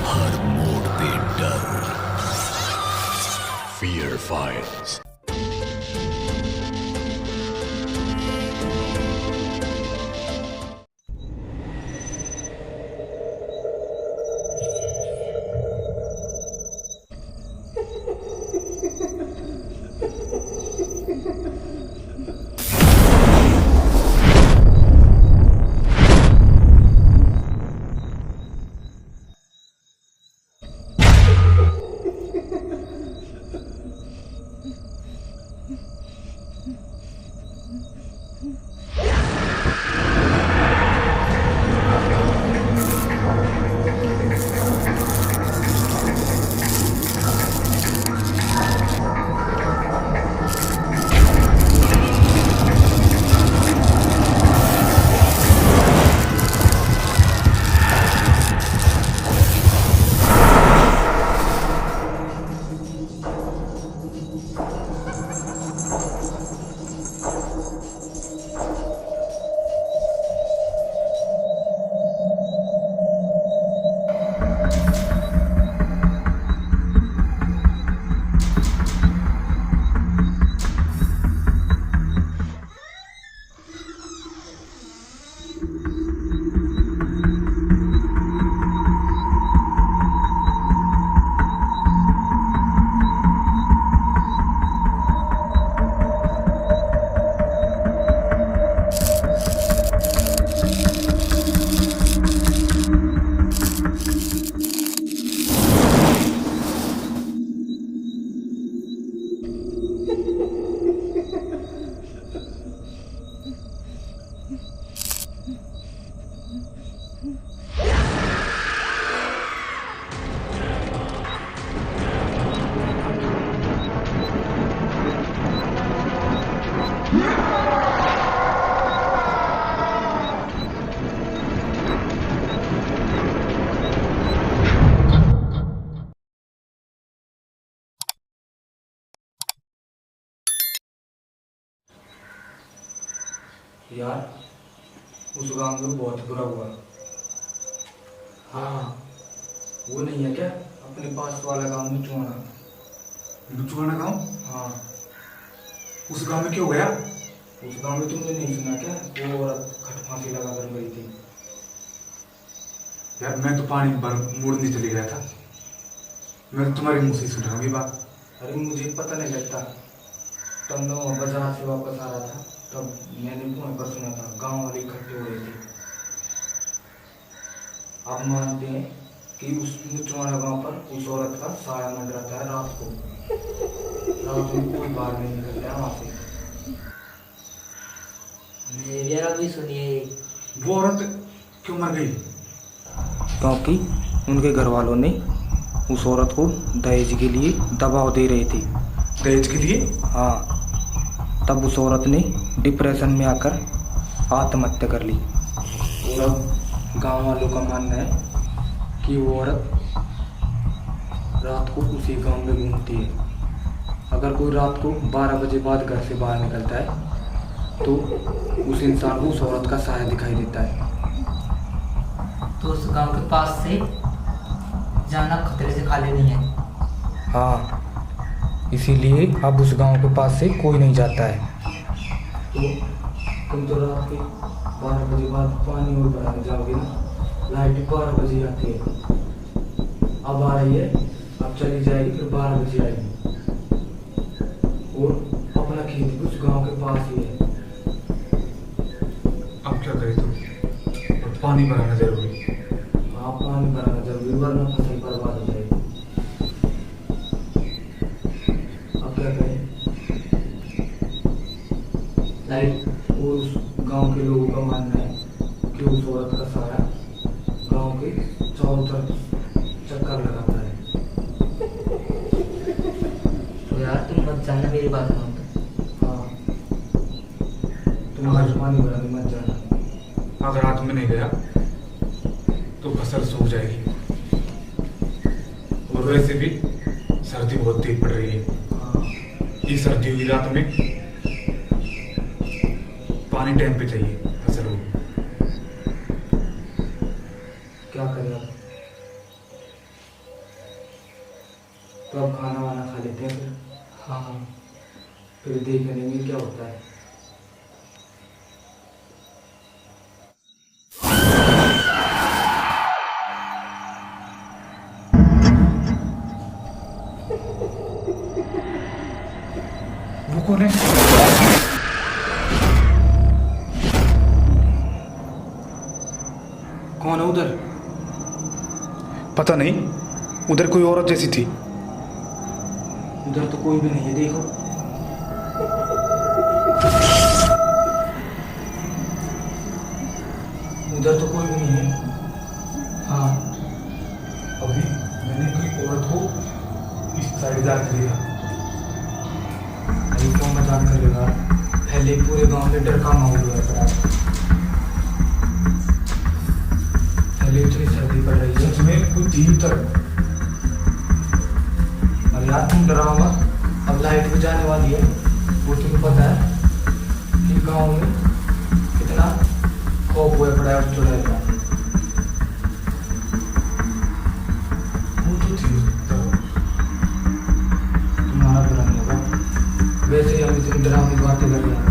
हर मोड़ पे डर, फियर फाइल्स। यार उस गांव में बहुत बुरा हुआ। हाँ, वो नहीं है क्या अपने पास वाला गांव लुचवाना? लुचवाना गांव? हाँ। उस गांव में क्यों गया? उस गांव में तुमने नहीं सुना क्या, वो औरत खट फांसी लगा कर मरी थी? यार मैं तो पानी भर मोड़ने चले गया था, मैं तो तुम्हारे मुंह से सुन रहा हूँ ये बात। अरे मुझे पता नहीं लगता, तब मैं वहाँ बाजार से वापस आ रहा था, तब मैंने फोन पर सुना था गांव वाले इकट्ठे हो रहे थे। आप मानते हैं कि उस लुचवाना गांव पर उस औरत का साया मंडराता है रात को। रात में कोई बाहर नहीं निकलता है वहां से। मेरा भी सुनिए। वो औरत क्यों मर गई? क्योंकि उनके घर वालों ने उस औरत को दहेज के लिए दबाव दे रहे थे। दहेज के लिए? हाँ, तब उस औरत ने डिप्रेशन में आकर आत्महत्या कर ली। और अब गांव वालों का मानना है कि वो औरत रात को उसी गांव में घूमती है। अगर कोई रात को 12 बजे बाद घर से बाहर निकलता है तो उस इंसान को उस औरत का साया दिखाई देता है। तो उस गांव के पास से जाना खतरे से खाली नहीं है। हाँ, इसीलिए अब उस गांव के पास से कोई नहीं जाता है। तो तुम तो रात के 12 बजे बाद पानी और भराने जाओगे ना, लाइट 12 बजे आती है, अब आ रही है, अब चली जाएगी, फिर 12 बजे आएगी। और अपना खेत भी उस गांव के पास ही है। अब क्या करे तुम? और पानी भराना जरूरी। हाँ, पानी भराना जरूरी, वरना फसल बर्बाद हो जाएगी। अब क्या करें? लाइट और उस गांव के लोगों का मानना है कि उस औरत का साया गांव के चारों तरफ चक्कर लगाता है। तो यार तुम मत जाना, मेरी बात मानो। हाँ, तुम आज पानी भराने मत जाना। अगर रात में नहीं गया तो फसल सूख जाएगी, और वैसे भी सर्दी बहुत तेज पड़ रही है। हाँ, ये सर्दी हुई रात में पानी टाइम पे चाहिए फसल को। क्या करें अब? तो अब खाना वाना खा लेते हैं फिर। हाँ फिर देख लेंगे क्या होता है। वो कौन है? कौन है उधर? पता नहीं, उधर कोई औरत जैसी थी। उधर तो कोई भी नहीं है, देखो। उधर तो कोई भी नहीं है। हाँ, अभी मैंने कोई औरत को इस साइड जाके देखा। अभी कौन मजाक करेगा? पहले पूरे गांव में डर का माहौल हुआ पड़ा है। पहले इतनी सर्दी पड़ रही है। सच में कोई थी उधर। और यार तुम डराओ मत, अब लाइट भी जाने वाली है। वो तुम्हें पता है कि गांव में कितना खौफ हुआ पड़ा है उस चुड़ैल का। वो तो थी उधर। तुम्हारा बुरा नहीं होगा। वैसे ही हम इतनी डरावनी बातें कर रहे हैं।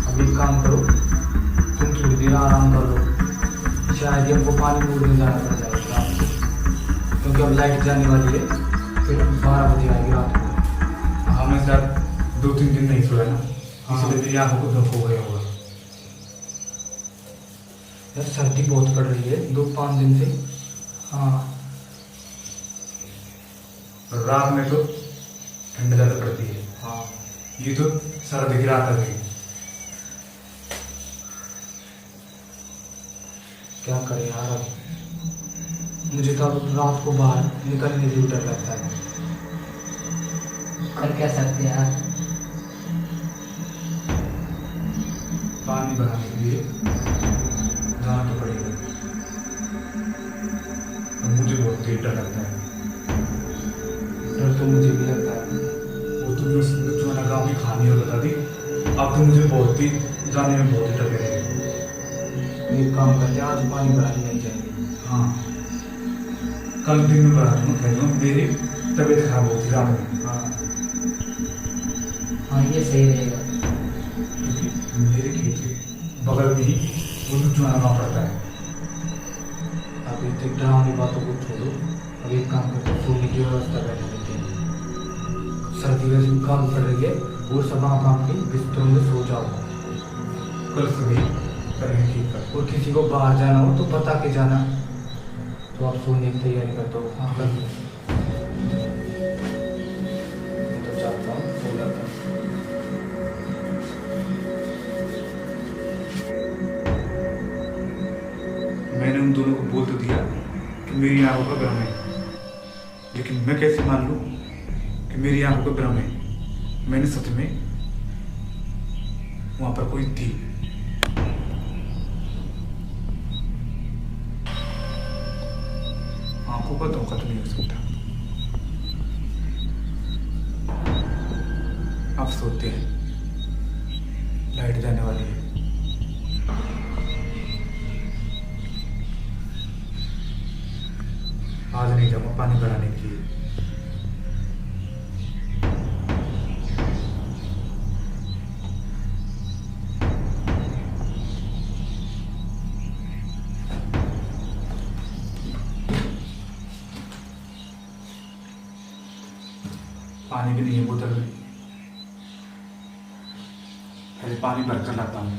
अब एक काम करो, तुम थोड़ी देर आराम कर लो। शायद ही हमको पानी पूरने जाना पड़ जाएगा रात को, क्योंकि अब लाइट जाने वाली है। फिर 12 बजे आएगी रात को। हाँ, मैं शायद 2-3 दिन नहीं सोया ना, हाँ। इसलिए मेरी आंखों को धोखा हो गया होगा। यार सर्दी बहुत पड़ रही है 2-5 दिन से। हाँ, रात में तो ठंड ज़्यादा पड़ती है। हाँ। ये तो सर्दी की रात आ गई। क्या करें यार अब? मुझे तो अब रात को बाहर निकलने से डर लगता है। कर क्या सकते हैं यार। पानी भराने के लिए जाना तो पड़ेगा। और मुझे बहुत तेज डर लगता है। डर तो मुझे भी लगता है। वो तो जो ना गाँव की कहानी बता दी, अब तो मुझे बहुत ही जाने में बहुत ही डर लग रही है। एक काम करते हैं, आज पानी भराने नहीं जाएंगे। हाँ, कल दिन में बता दूंगा, कह दूंगा मेरी तबीयत खराब होती रात में। हाँ, हाँ ये सही रहेगा। क्योंकि मेरे खेत के बगल में ही वो चुनाना गाँव पड़ता है। अब इतनी डरावनी बातों को छोड़ो। अब एक काम करते हैं, सोने की व्यवस्था कर लेते हैं। सर्दी वैसे भी काफी पड़ रही है, और सब आप आपके बिस्तरों में सो जाओ। कल सुबह करेंगे ठीक कर। और किसी को बाहर जाना हो तो बता के जाना। तो आप सोने की तैयारी कर दो। हाँ, कर लो। मैं तो चाहता हूँ सो जाता हूँ। मैंने उन दोनों को बोल तो दिया कि मेरी आंखों का भ्रम है, लेकिन मैं कैसे मान लूं कि मेरी आंखों का भ्रम है? मैंने सच में वहां पर कोई थी। आंखों का धोखा तो नहीं हो सकता। अब सोते हैं, लाइट जाने वाली है। आज नहीं जाऊंगा पानी भराने के लिए। पानी भी नहीं है बोतल में। पहले पानी भरकर लाता हूँ।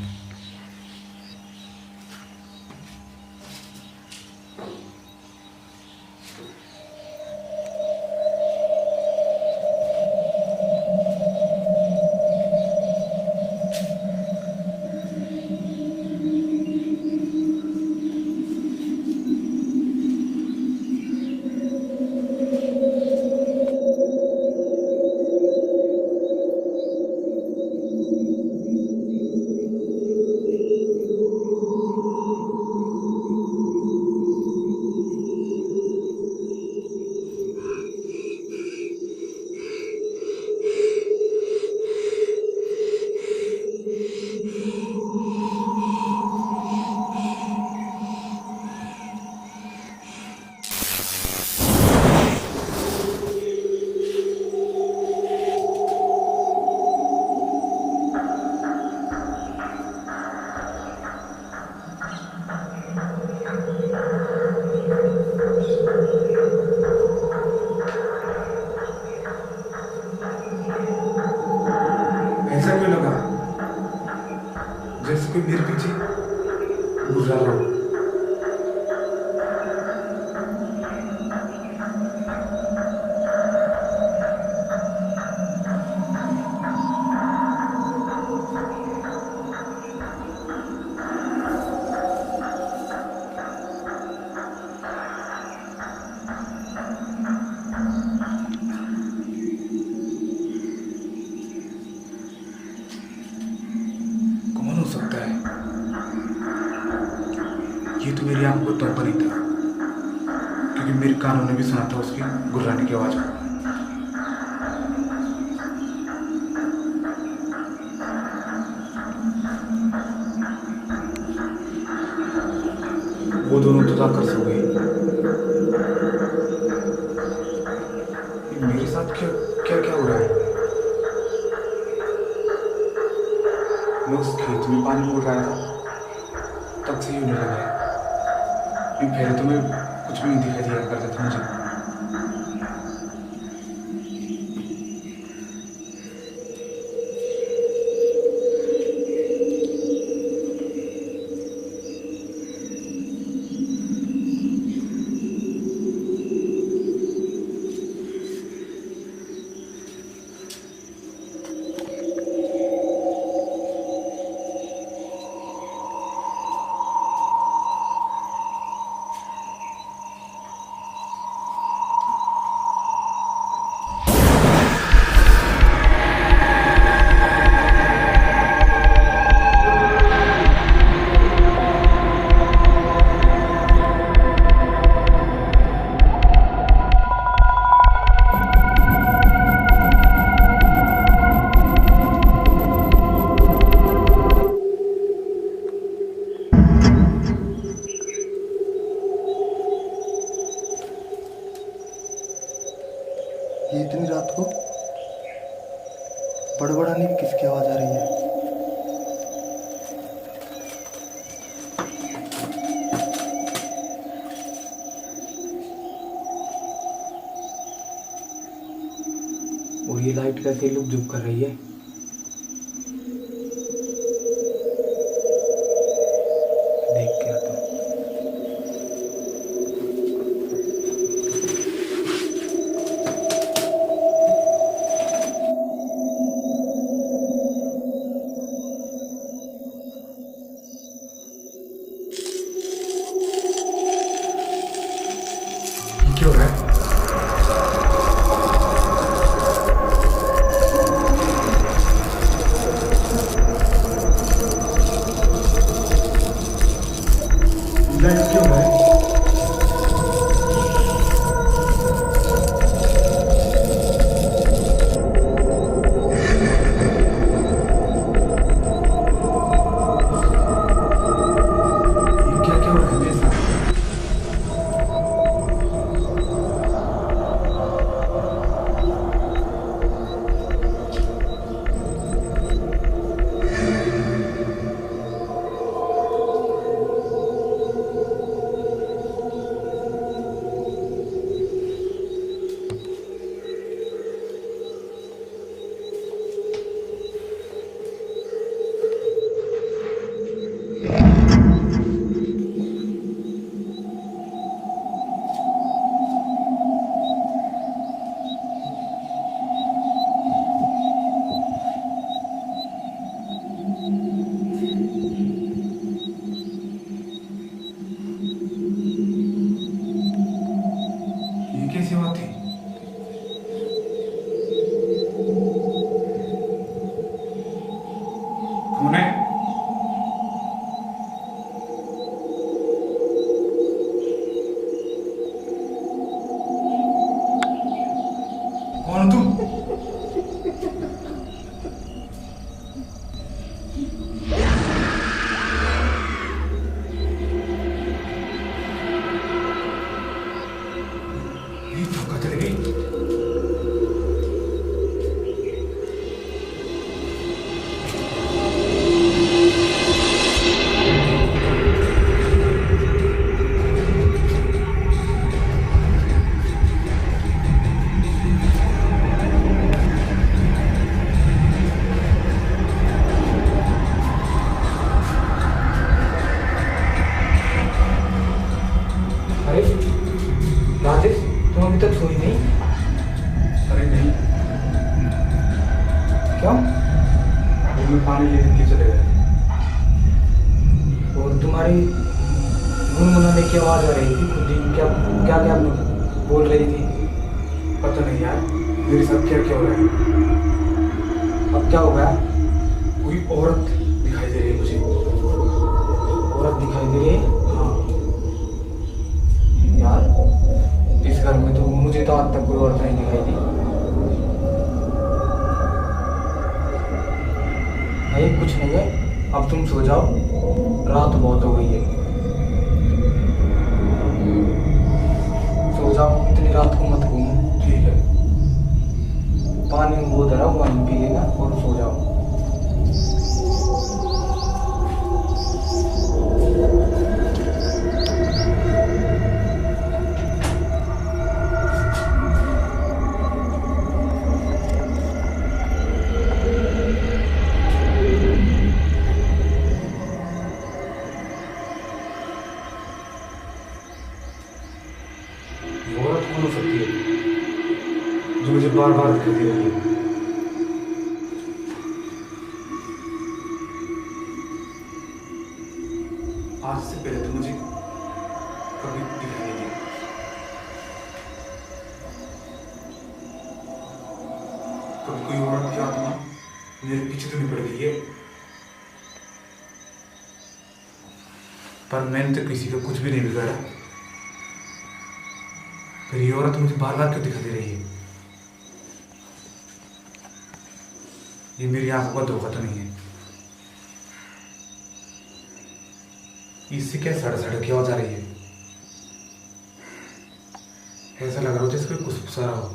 ऐसा क्यों लगा जैसे कोई मेरे पीछे घूर रहा हो। कौन हो सकता है? ये तो मेरी आंखों को तोड़ता नहीं था, क्योंकि मेरे कानों ने भी सुना था उसकी गुर्राने की आवाज को। वो दोनों तो जाकर सो गए। मेरे साथ क्या क्या क्या हो रहा है? मैं उस खेत में पानी मोड़ रहा था, तब से ही होने लगा है। पहले तो मैं कुछ भी नहीं दिखाई दिया करता था मुझे। ये इतनी रात को बड़बड़ाने की किसकी आवाज आ रही है? और ये लाइट कैसे लुक झुक कर रही है? देख के आता हूँ। क्या हो रहा है? लाइट क्यों है? ये क्या क्या हो रहा है मेरे साथ? गुनगुनाने की आवाज आ रही थी खुद ही। क्या क्या क्या बोल रही थी? पता नहीं यार मेरे साथ क्या क्या हो रहा है। अब क्या हो गया? कोई औरत दिखाई दे रही है मुझे। औरत दिखाई दे रही है? हाँ यार इस घर में तो मुझे तो आज तक कोई औरत नहीं दिखाई दी। नहीं कुछ नहीं है, अब तुम सो जाओ, रात बहुत हो गई है। सो जाओ, इतनी रात को मत घूमो। ठीक है। पानी वो धरा हुआ पानी पी लेना और सो जाओ। ये औरत कौन हो सकती है जो मुझे बार बार दिखाई दे रही है? आज से पहले तो मुझे कभी दिखाई नहीं दी। कभी कोई औरत की आत्मा मेरे पीछे तो नहीं पड़ गई है, पर मैंने तो किसी का कुछ भी नहीं बिगाड़ा। पर ये औरत मुझे बार बार क्यों दिखा दे रही है? ये मेरी आंखों का धोखा तो नहीं है? इससे क्या सड़ सड़ की आवाज आ रही है? ऐसा लग रहा हो जैसे कोई कुछ रहा हो।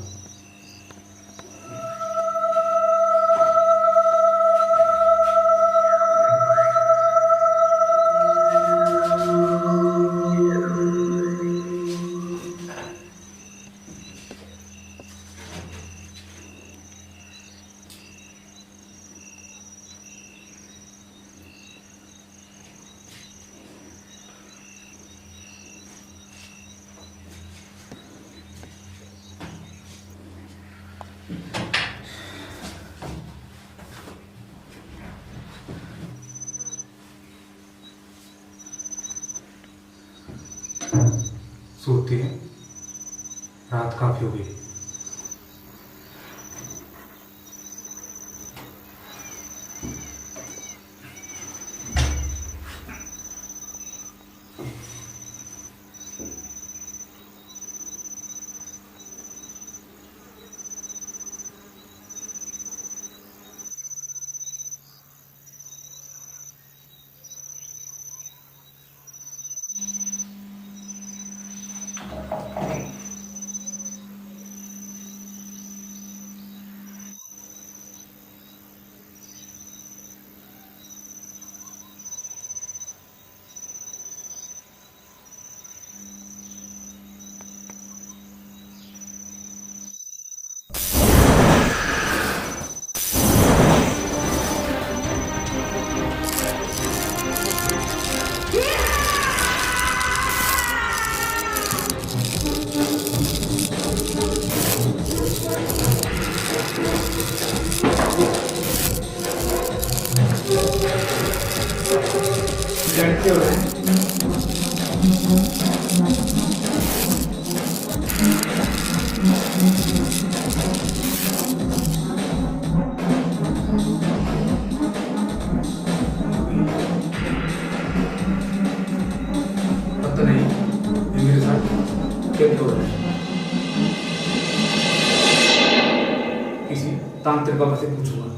सोते हैं, रात काफी हो गई। जानते हो पता नहीं ये मेरे साथ क्या हो रहा है। किसी तांत्रिक बाबा से पूछूंगा।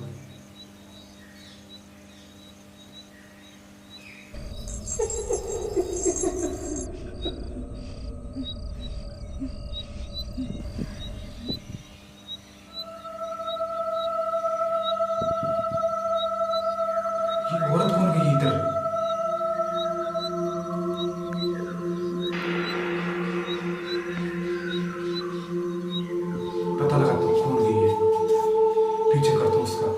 ये औरत कौन गई इधर? पता लगाता हूँ कौन गई है, पीछे करता हूँ उसका।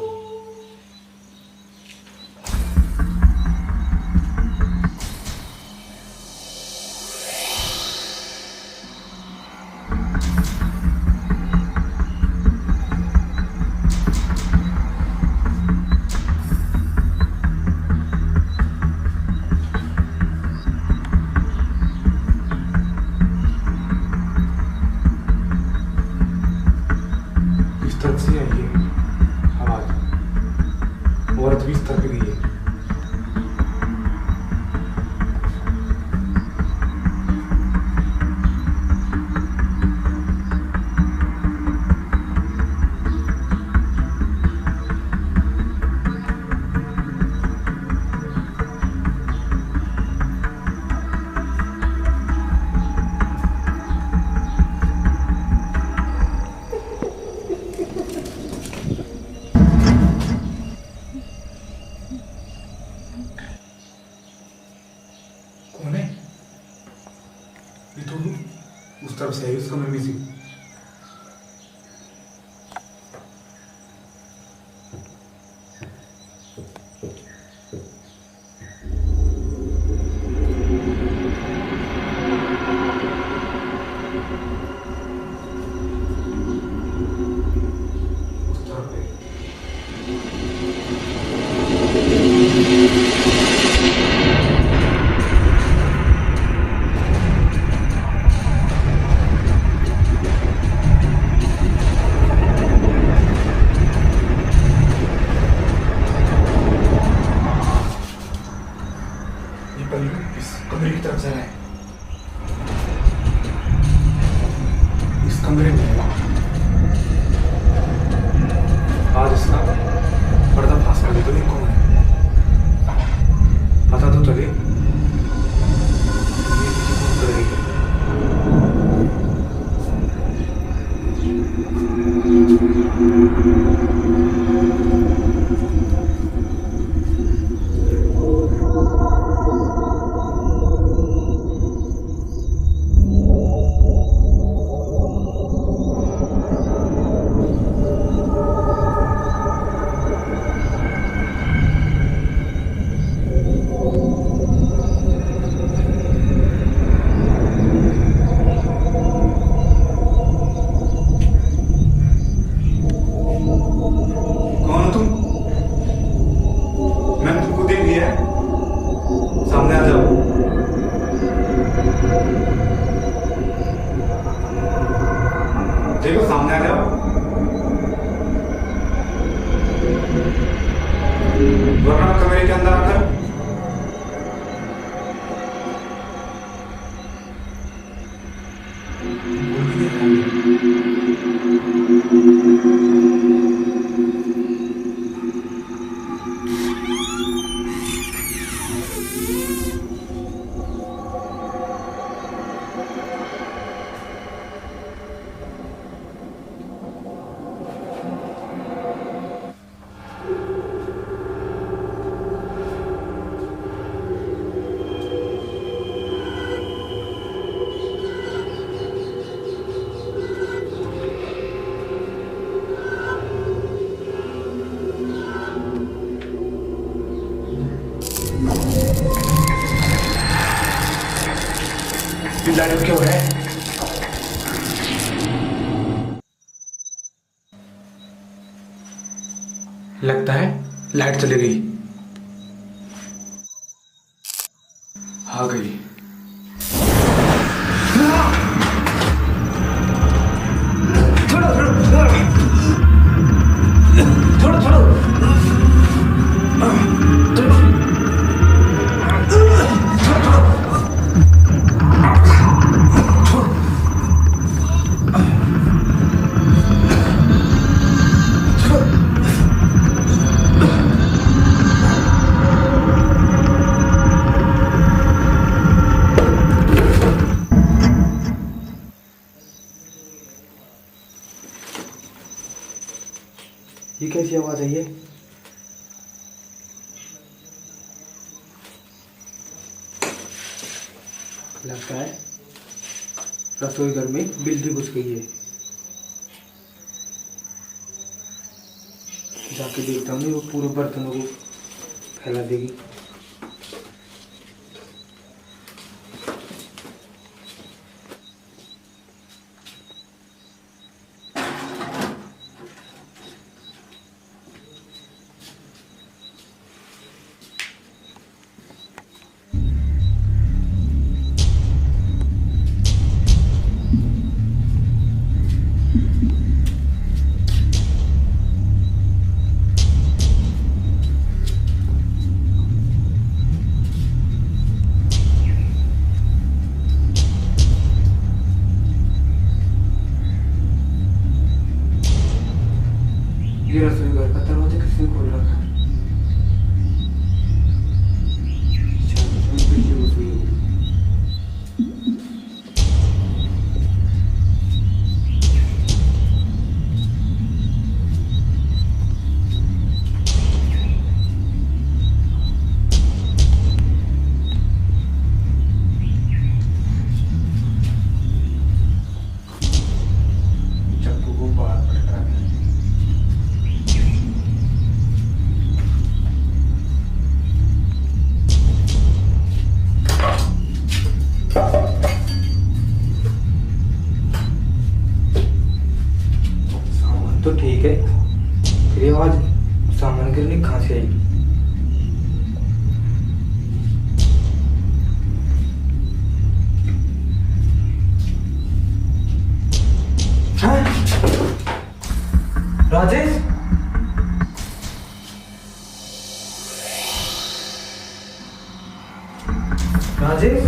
ये तो उस तरफ से है, उस कमरे में से। उस तरफ है। ये पल्लू इस कमरे की तरफ जा रहा है। इस कमरे में है। आज इसका पर्दा फांस कर दे तो ये कौन है, पता तो चले। ये पीछे कौन कर रही है। कौन हो तुम? मैंने तुमको देख लिया है। सामने आ जाओ। देखो सामने आ जाओ, वरना कमरे के अंदर आकर बोल भी नहीं पाएंगे। लाइट क्यों है? लगता है लाइट चली गई। आ गई। ये कैसी आवाज आई है? लगता है रसोई घर में बिल्ली घुस गई है। जाके देखता हूँ, वो पूरे बर्तनों को फैला देगी। ठीक है। फिर ये आवाज सामान गिरने कहाँ से आई? हाँ? राजेश, राजेश,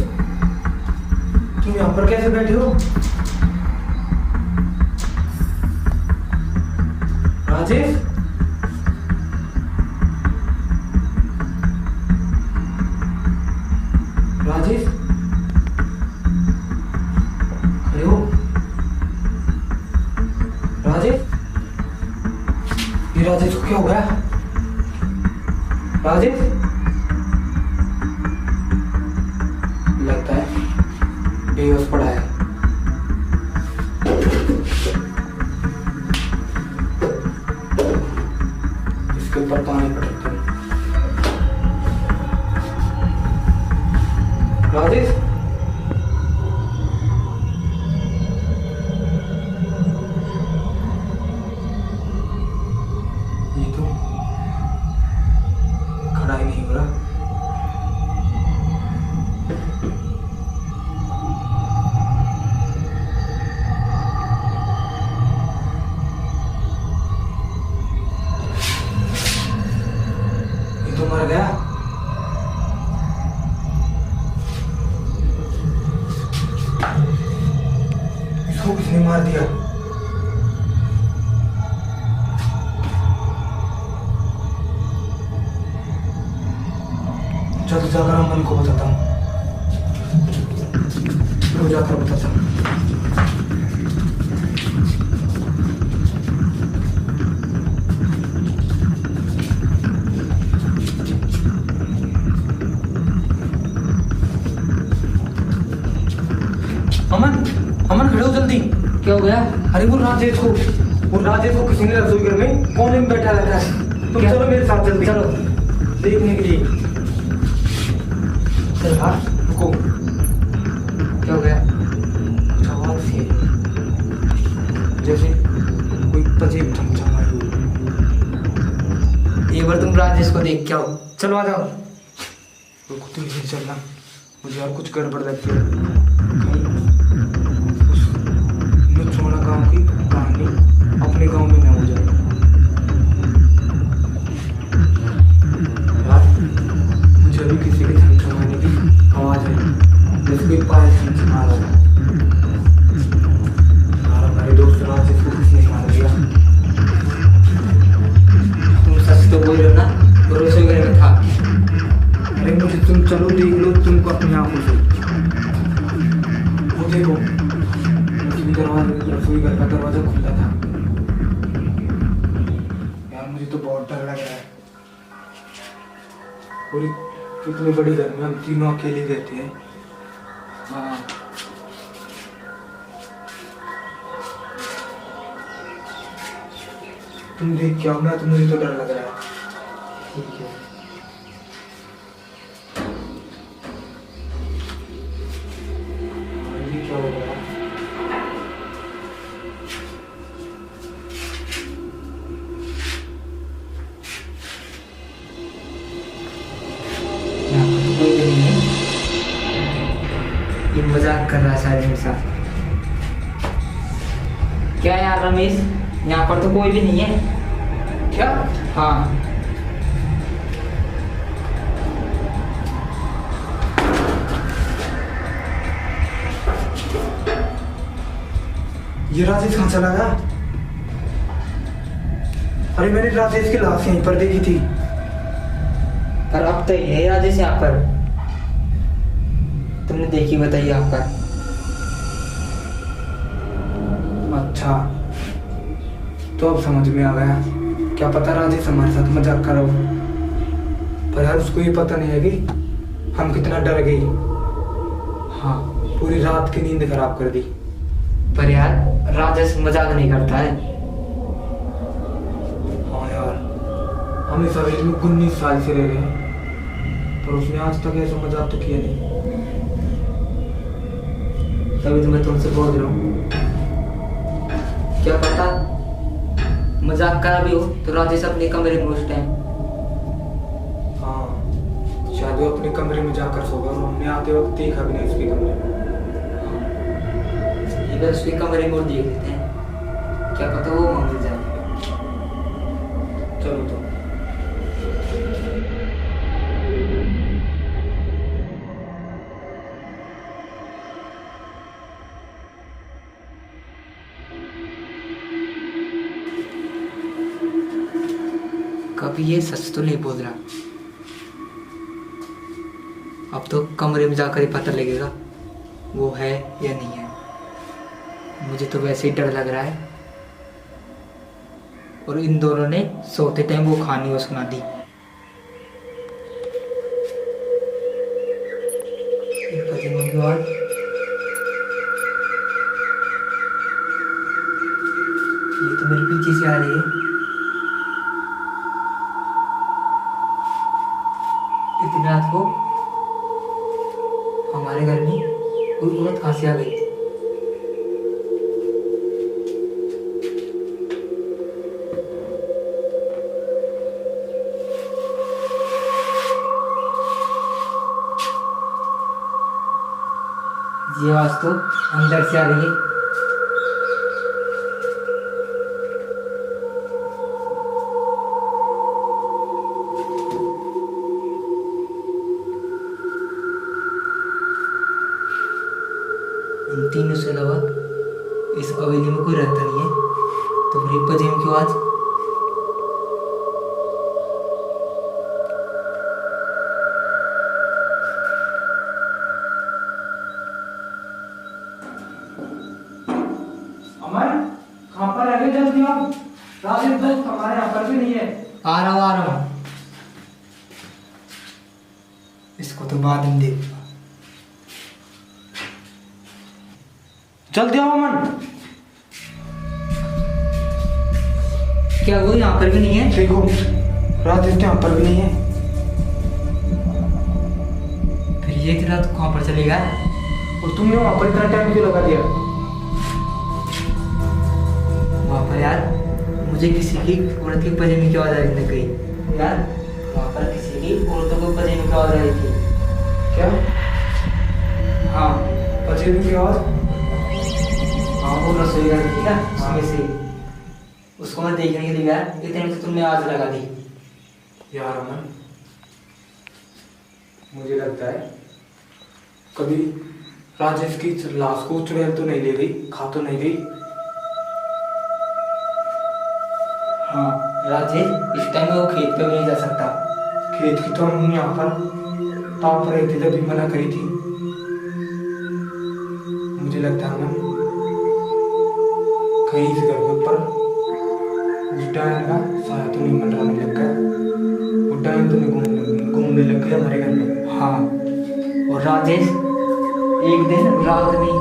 तुम यहाँ पर कैसे बैठे हो? राजेश, राजेश, खड़े हो? राजेश, ये राजेश को क्या हो गया? राजेश, लगता है बेहोश पड़ा है। इसके ऊपर पानी पड़ता है। राजेश, ये तो खड़ा ही नहीं हो रहा। ये तो मर गया। इसको किसने मार दिया? चल जाकर अमन को बताता हूँ। मैं जाकर बताता हूँ। अमन, अमन खड़े हो जल्दी। क्या हो गया? अरे वो राजेश को किसी ने रसोई घर में कोने में बैठा रखा है। तुम क्या? चलो मेरे साथ जल्दी। चलो। देखने के लिए। चल हाँ, रुको। क्या हो गया? कुछ आवाज सी है, जैसे कोई अजीब चमचमाहट हुई। एक बार तुम राजेश को देख के आओ। चलो आ जाओ। रुको, तुम नहीं चलना, मुझे यार कुछ गड़बड़ लगती है। उस नुचोड़ा गांव की कहानी अपने गांव में न हो जाए। यार मुझे अभी किसी के चमचमाने की आवाज आई, जैसे कोई पायल चमचमा रहा है। यार हमारे दोस्त राजेश को किसने मार दिया? तुम सच तो बोल रहे हो ना? वो रसोई घर में था। अरे मुझे तुम चलो देख लो तुमको अपनी आंखों से। वो देखो, रसोई घर का दरवाजा खुला था। यार मुझे तो बहुत डर लग रहा है। और इतनी बड़ी घर में हम तीनों अकेले रहते हैं। हाँ, तुम देख के आओ ना, तो मुझे तो डर लग रहा है। ठीक है। ये क्या हो रहा है? यहाँ पर तो कोई भी नहीं है। ये मजाक कर रहा है शायद मेरे साथ। क्या यार रमेश, यहाँ पर तो कोई भी नहीं है। क्या? हाँ। ये राजेश कहाँ चला गया? अरे मैंने राजेश की लाश यहीं पर देखी थी। पर अब तो है राजेश यहाँ पर। तुमने देखी बताई यहाँ पर। अच्छा, तो अब समझ में आ गया। क्या पता राजेश हमारे साथ मजाक कर रहा हो, पर यार उसको ये पता नहीं है कि हम कितना डर गए। हाँ, पूरी रात की नींद खराब कर दी। पर यार राजेश मजाक नहीं करता है। हाँ यार, हम इस हवेली में 19 साल से रह रहे हैं, पर उसने आज तक ऐसा मजाक तो किया नहीं। तभी तो मैं तुमसे बोल रहा हूँ। क्या पता मजाक करा भी हो तो राजेश अपने कमरे में उस टाइम। हाँ, शायद वो अपने कमरे में जाकर सो गया और हमने आते वक्त देखा भी नहीं उसके कमरे में। एक बार उसके कमरे में और देख लेते हैं, क्या पता वो वहाँ मिल जाए। चलो तो। कभी ये सच तो नहीं बोल रहा। अब तो कमरे में जाकर ही पता लगेगा वो है या नहीं है। मुझे तो वैसे ही डर लग रहा है। और इन दोनों ने सोते टाइम वो कहानी वो सुना दी। प्रतिमा की आवाज। ये तो मेरे पीछे से आ रही है। इतनी रात को हमारे घर में कोई औरत कहाँ से आ गई? ये आवाज तो अंदर से आ रही है। इन तीनों से अलावा इस हवेली में कोई रहता नहीं है, तो मेरी पजेम की आवाज। अमन, कहाँ पर रह गए? जल्दी आओ। राजेश दोस्त हमारे यहाँ पर भी नहीं है। आ रहा हूँ। इसको तो बाद में देखूंगा। जल्दी आओ अमन। क्या वो यहाँ पर भी नहीं है? देखो, राजेश तो यहाँ पर भी नहीं है। फिर ये इतना तो कहाँ पर चलेगा? और तुमने वहाँ पर इतना टाइम क्यों लगा दिया? वहाँ पर यार मुझे किसी की औरत की पजेमी की आवाज आ रही लग गई। यार वहाँ पर किसी की औरतों को पजेमी की आवाज आ रही थी। क्या? हाँ पजेबी की आवाज? हाँ, वो रसोई घर थी ना, उसमें से। उसको मैं देखने के लिए गया, इतने में तो तुमने आवाज लगा दी। यार अमन, मुझे लगता है कभी राजेश की लाश को चुड़ैल तो नहीं ले गई, खा तो नहीं गई। हाँ राजेश इस टाइम में वो खेत पे भी नहीं जा सकता। खेत की तो हम यहाँ पर ताप रहे थे तभी मना करी थी। मुझे लगता है अमन कहीं इस घर के ऊपर उस डायन का साया तो नहीं मंडराने लग गया। वो डायन तो नहीं घूमने लग गया हमारे घर में। हाँ, और राजेश एक दिन रात में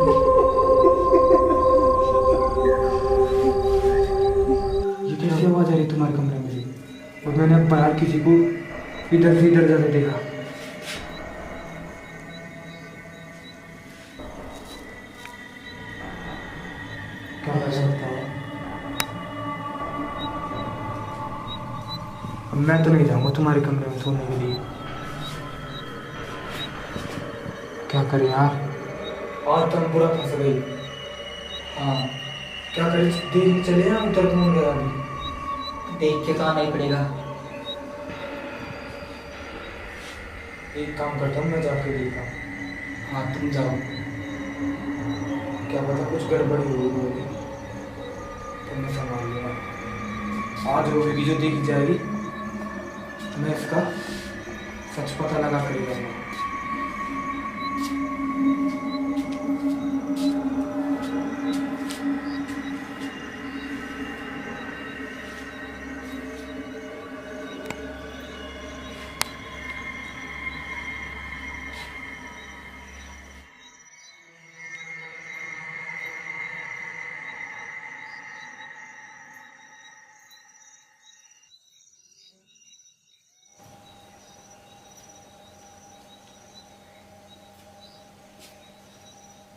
ये कैसी आवाज आ रही तुम्हारे कमरे में से? और मैंने बाहर किसी को इधर से इधर जाते देखा। क्या कर सकता है? अब मैं तो नहीं जाऊंगा तुम्हारे कमरे में सोने के लिए। क्या करें यार, आज तो हम बुरा फंस गए। हाँ क्या करें, देख चले ना उधर कौन गया अभी। देख के तो आना ही पड़ेगा। एक काम करता हूँ, मैं जाके देखता हूँ। हाँ तुम जाओ। क्या पता कुछ गड़बड़ी हो गई होगी, तो मैं संभाल लूँगा। आज होगी जो देखी जाएगी, मैं इसका सच पता लगा कर ही रहूँगा।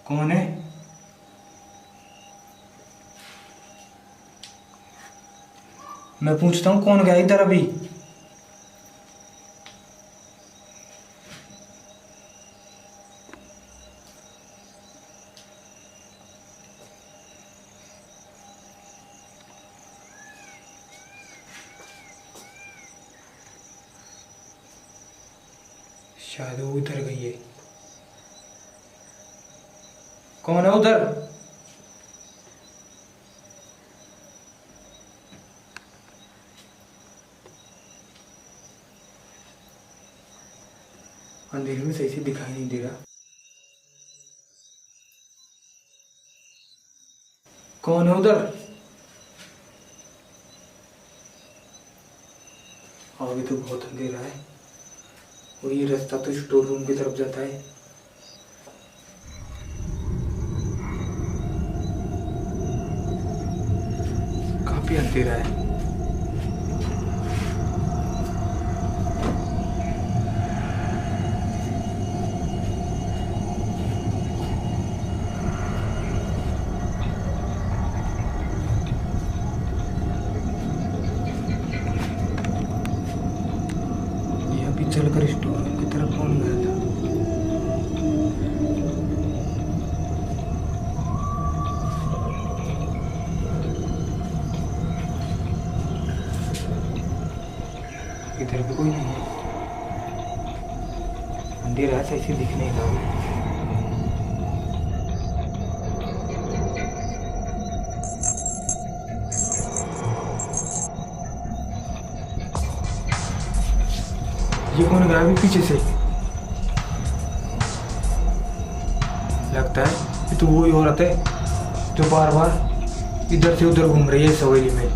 कौन है? मैं पूछता हूँ कौन गया इधर अभी? शायद वो उधर गई है। कौन है उधर? अंधेरे में सही से दिखाई नहीं दे रहा। कौन है उधर? अभी तो बहुत अंधेरा है और ये रास्ता तो स्टोर रूम की तरफ जाता है। काफी अंधेरा है। ये अभी चलकर स्टोर रूम की तरफ कौन गया था? इधर भी कोई नहीं है। अंधेरा है, सही से दिख नहीं रहा। ये कौन गया अभी पीछे से? लगता है कि तो वही औरत है जो बार बार इधर से उधर घूम रही है इस हवेली में।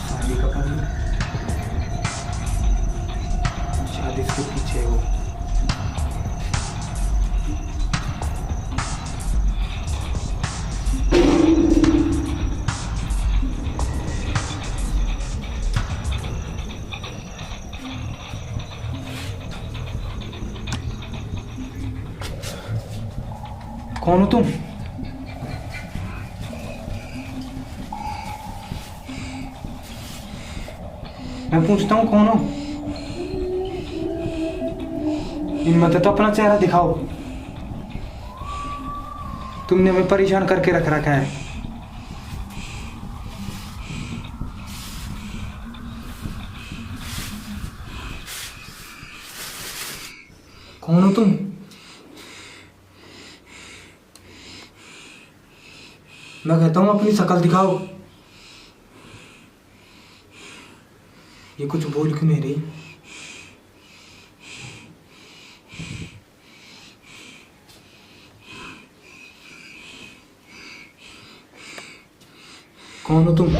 शादी का पता, शादी इसके पीछे है वो। कौन हो तुम? मैं पूछता हूँ कौन हो? हिम्मत है तो अपना चेहरा दिखाओ। तुमने हमें परेशान करके रख रखा है। कौन हो तुम? मैं कहता हूँ अपनी शक्ल दिखाओ। ये कुछ बोल क्यों नहीं रही? कौन हो तुम?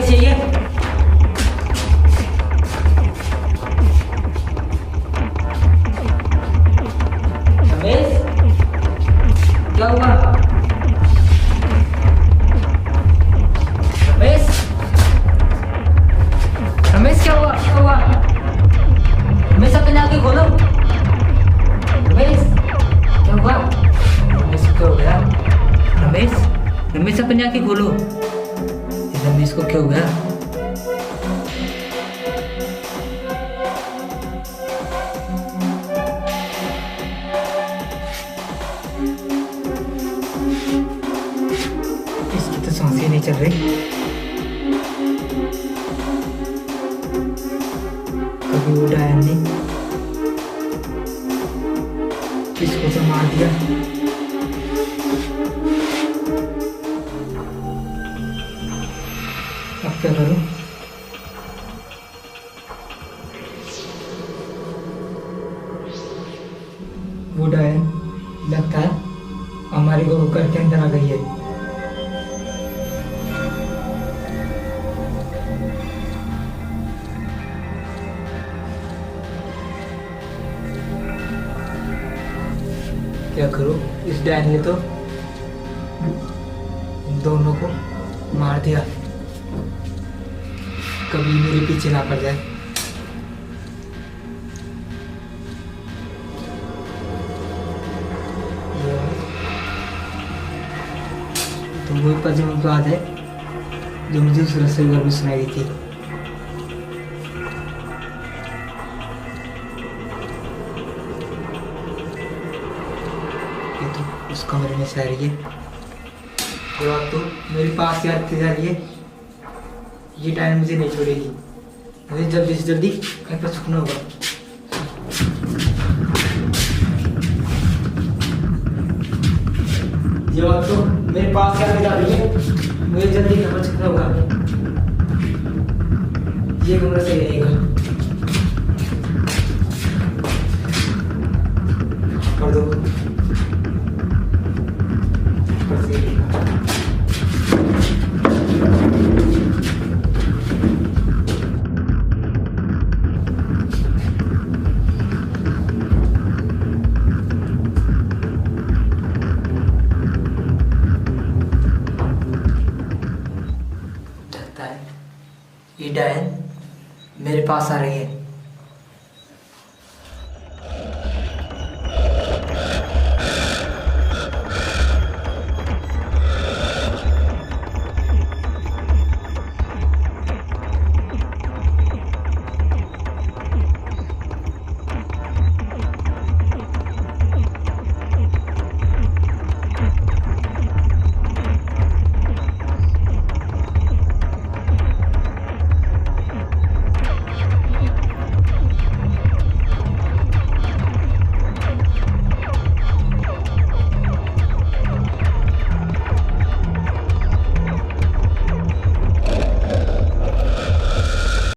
चाहिए। रमेश, क्या हुआ? रमेश, रमेश क्या हुआ? क्या हुआ? रमेश अपनी आंखें खोलो। रमेश, क्या हुआ? रमेश क्या हो गया? रमेश, रमेश अपनी आंखें खोलो। रमेश को क्या हो गया? इसकी तो सांसें नहीं चल रही। कभी उड़ाया नहीं, इसको तो मार दिया। अब क्या करूं? नींद आ गई है। क्या करूं, इस डायन ने तो इन दोनों को मार दिया, कभी मेरे पीछे ना पड़ जाए। तो वही पजल की बात है जो मुझे उस रस्ते पर भी सुनाई दी थी। ये तो उस कमरे में से आ रही है, जो आप तो मेरे पास ही आती जा रही है। ये टाइम मुझे नहीं छोड़ेगी, मुझे जल्दी से जल्दी कहीं पर छुपना होगा। ये बात तो मेरे पास ही आती जा रही है, मुझे जल्दी कहीं पर छुपना होगा। ये कमरा सही रहेगा। कर दो, पर सही रहेगा। ये डायन मेरे पास आ रही है।